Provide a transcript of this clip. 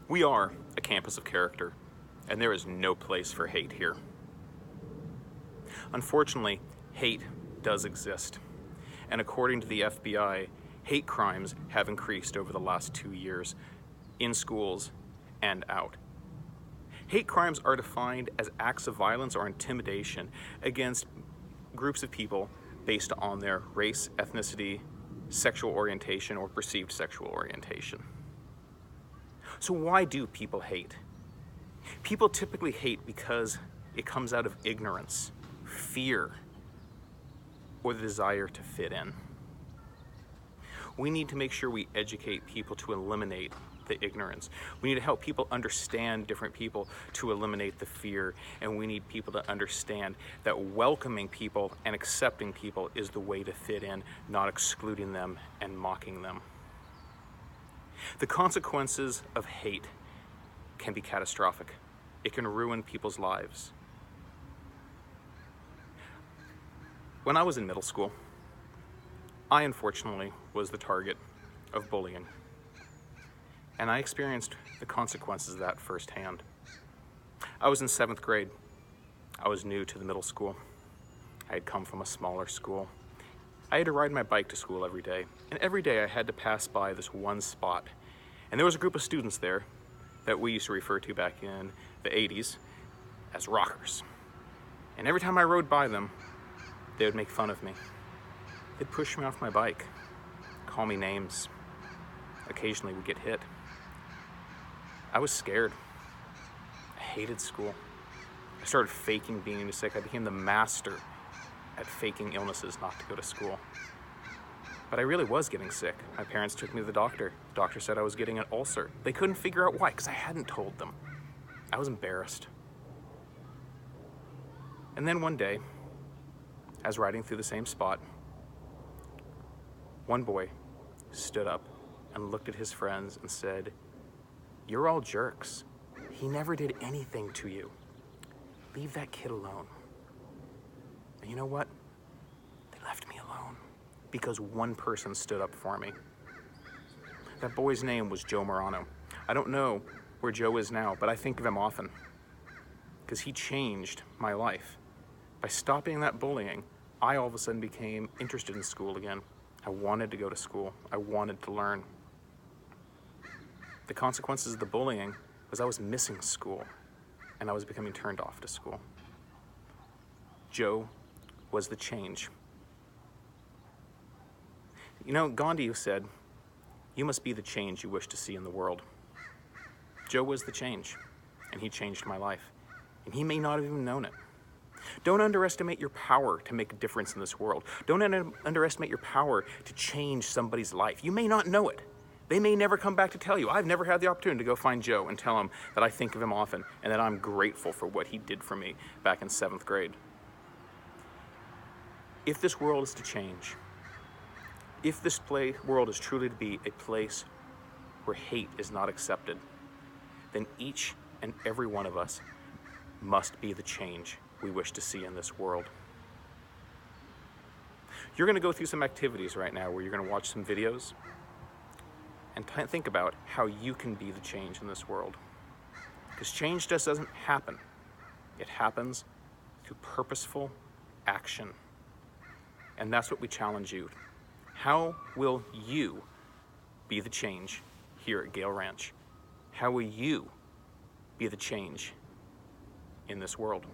We are a campus of character, and there is no place for hate here. Unfortunately, hate does exist, and according to the FBI, hate crimes have increased over the last 2 years in schools and out. Hate crimes are defined as acts of violence or intimidation against groups of people based on their race, ethnicity, sexual orientation, or perceived sexual orientation. So why do people hate? People typically hate because it comes out of ignorance, fear, or the desire to fit in. We need to make sure we educate people to eliminate the ignorance. We need to help people understand different people to eliminate the fear, and we need people to understand that welcoming people and accepting people is the way to fit in, not excluding them and mocking them. The consequences of hate can be catastrophic. It can ruin people's lives. When I was in middle school, I unfortunately was the target of bullying, and I experienced the consequences of that firsthand. I was in 7th grade. I was new to the middle school. I had come from a smaller school. I had to ride my bike to school every day, and every day I had to pass by this one spot. And there was a group of students there that we used to refer to back in the 80s as rockers. And every time I rode by them, they would make fun of me. They'd push me off my bike, call me names. Occasionally would get hit. I was scared. I hated school. I started faking being sick. I became the master at faking illnesses not to go to school. But I really was getting sick. My parents took me to the doctor. The doctor said I was getting an ulcer. They couldn't figure out why, because I hadn't told them. I was embarrassed. And then one day, I was riding through the same spot. One boy stood up and looked at his friends and said, "You're all jerks. He never did anything to you. Leave that kid alone." And you know what? They left me alone because one person stood up for me. That boy's name was Joe Morano. I don't know where Joe is now, but I think of him often because he changed my life. By stopping that bullying, I all of a sudden became interested in school again. I wanted to go to school. I wanted to learn. The consequences of the bullying was I was missing school, and I was becoming turned off to school. Joe was the change. You know, Gandhi said, "You must be the change you wish to see in the world." Joe was the change, and he changed my life, and he may not have even known it. Don't underestimate your power to make a difference in this world. Don't underestimate your power to change somebody's life. You may not know it. They may never come back to tell you. I've never had the opportunity to go find Joe and tell him that I think of him often and that I'm grateful for what he did for me back in 7th grade. If this world is to change, if this world is truly to be a place where hate is not accepted, then each and every one of us must be the change we wish to see in this world. You're going to go through some activities right now where you're going to watch some videos and think about how you can be the change in this world. Because change just doesn't happen. It happens through purposeful action. And that's what we challenge you. How will you be the change here at Gale Ranch? How will you be the change in this world?